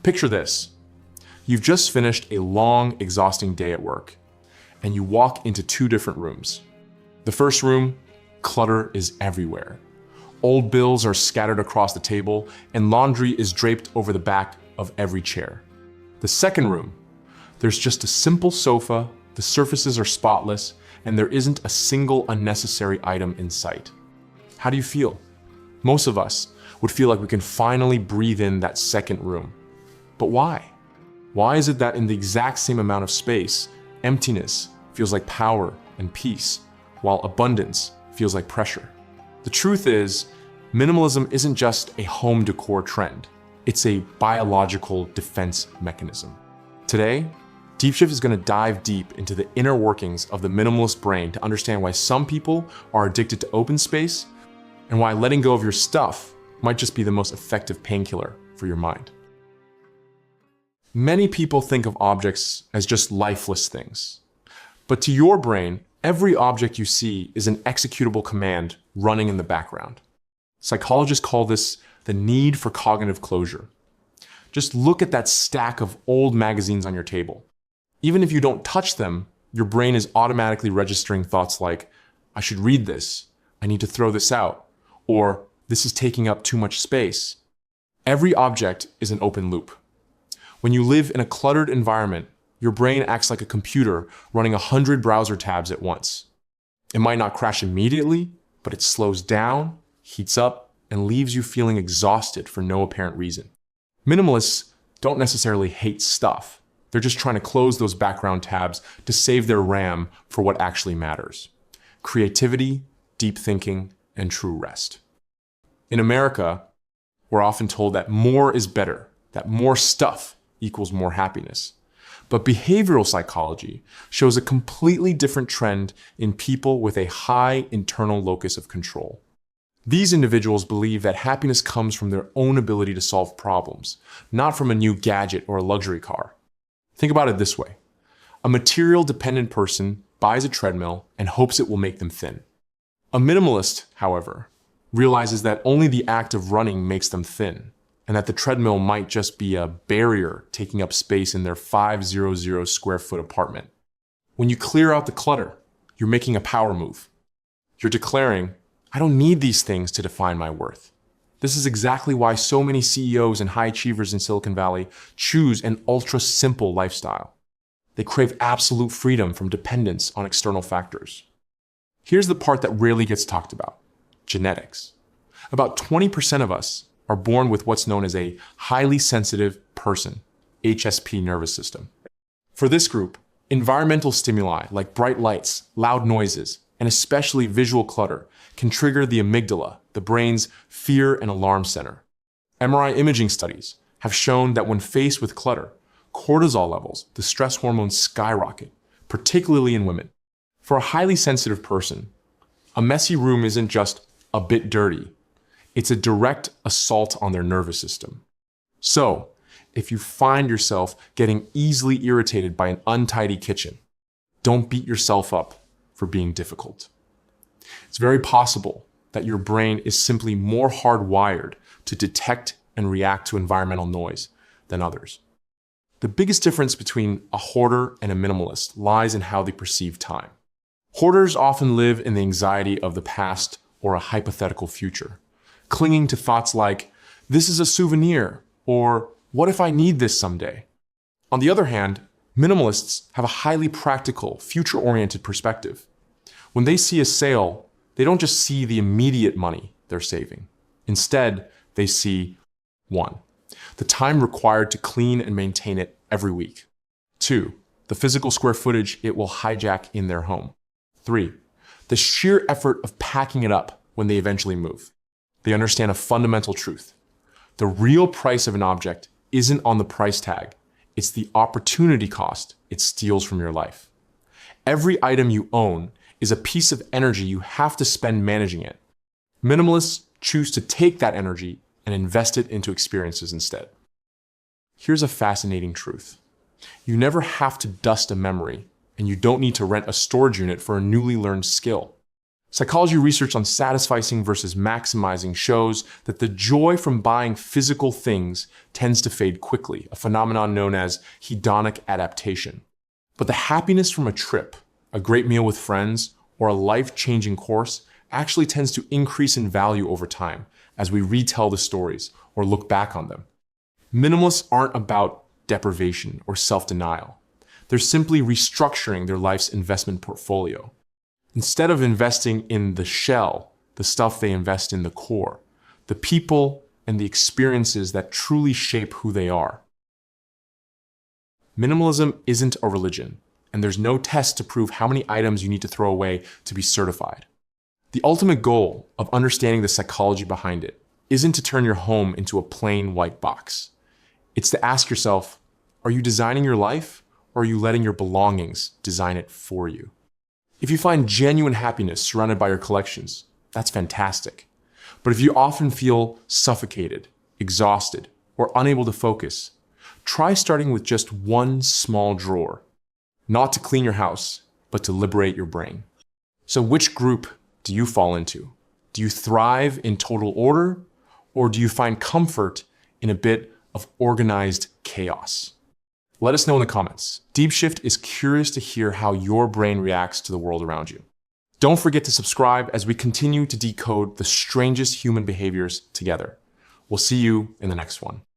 Picture this. You've just finished a long, exhausting day at work, and you walk into two different rooms. The first room, clutter is everywhere. Old bills are scattered across the table, and laundry is draped over the back of every chair. The second room, there's just a simple sofa, the surfaces are spotless, and there isn't a single unnecessary item in sight. How do you feel? Most of us would feel like we can finally breathe in that second room. But why? Why is it that in the exact same amount of space, emptiness feels like power and peace, while abundance feels like pressure? The truth is, minimalism isn't just a home decor trend. It's a biological defense mechanism. Today, DeepShift is going to dive deep into the inner workings of the minimalist brain to understand why some people are addicted to open space and why letting go of your stuff might just be the most effective painkiller for your mind. Many people think of objects as just lifeless things. But to your brain, every object you see is an executable command running in the background. Psychologists call this the need for cognitive closure. Just look at that stack of old magazines on your table. Even if you don't touch them, your brain is automatically registering thoughts like, I should read this, I need to throw this out, or this is taking up too much space. Every object is an open loop. When you live in a cluttered environment, your brain acts like a computer running 100 browser tabs at once. It might not crash immediately, but it slows down, heats up, and leaves you feeling exhausted for no apparent reason. Minimalists don't necessarily hate stuff. They're just trying to close those background tabs to save their RAM for what actually matters: creativity, deep thinking, and true rest. In America, we're often told that more is better, that more stuff equals more happiness. But behavioral psychology shows a completely different trend in people with a high internal locus of control. These individuals believe that happiness comes from their own ability to solve problems, not from a new gadget or a luxury car. Think about it this way. A material-dependent person buys a treadmill and hopes it will make them thin. A minimalist, however, realizes that only the act of running makes them thin, and that the treadmill might just be a barrier taking up space in their 500 square foot apartment. When you clear out the clutter, you're making a power move. You're declaring, I don't need these things to define my worth. This is exactly why so many CEOs and high achievers in Silicon Valley choose an ultra-simple lifestyle. They crave absolute freedom from dependence on external factors. Here's the part that rarely gets talked about: genetics. About 20% of us are born with what's known as a highly sensitive person, HSP nervous system. For this group, environmental stimuli like bright lights, loud noises, and especially visual clutter can trigger the amygdala, the brain's fear and alarm center. MRI imaging studies have shown that when faced with clutter, cortisol levels, the stress hormones, skyrocket, particularly in women. For a highly sensitive person, a messy room isn't just a bit dirty. It's a direct assault on their nervous system. So, if you find yourself getting easily irritated by an untidy kitchen, don't beat yourself up for being difficult. It's very possible that your brain is simply more hardwired to detect and react to environmental noise than others. The biggest difference between a hoarder and a minimalist lies in how they perceive time. Hoarders often live in the anxiety of the past or a hypothetical future, clinging to thoughts like, this is a souvenir, or what if I need this someday? On the other hand, minimalists have a highly practical, future-oriented perspective. When they see a sale, they don't just see the immediate money they're saving. Instead, they see 1. The time required to clean and maintain it every week. 2. The physical square footage it will hijack in their home. 3. The sheer effort of packing it up when they eventually move. They understand a fundamental truth. The real price of an object isn't on the price tag. It's the opportunity cost it steals from your life. Every item you own is a piece of energy you have to spend managing it. Minimalists choose to take that energy and invest it into experiences instead. Here's a fascinating truth. You never have to dust a memory, and you don't need to rent a storage unit for a newly learned skill. Psychology research on satisficing versus maximizing shows that the joy from buying physical things tends to fade quickly, a phenomenon known as hedonic adaptation. But the happiness from a trip, a great meal with friends, or a life-changing course actually tends to increase in value over time as we retell the stories or look back on them. Minimalists aren't about deprivation or self-denial. They're simply restructuring their life's investment portfolio. Instead of investing in the shell, the stuff they invest in the core, the people and the experiences that truly shape who they are. Minimalism isn't a religion, and there's no test to prove how many items you need to throw away to be certified. The ultimate goal of understanding the psychology behind it isn't to turn your home into a plain white box. It's to ask yourself, are you designing your life, or are you letting your belongings design it for you? If you find genuine happiness surrounded by your collections, that's fantastic. But if you often feel suffocated, exhausted, or unable to focus, try starting with just one small drawer. Not to clean your house, but to liberate your brain. So which group do you fall into? Do you thrive in total order, or do you find comfort in a bit of organized chaos? Let us know in the comments. DeepShift is curious to hear how your brain reacts to the world around you. Don't forget to subscribe as we continue to decode the strangest human behaviors together. We'll see you in the next one.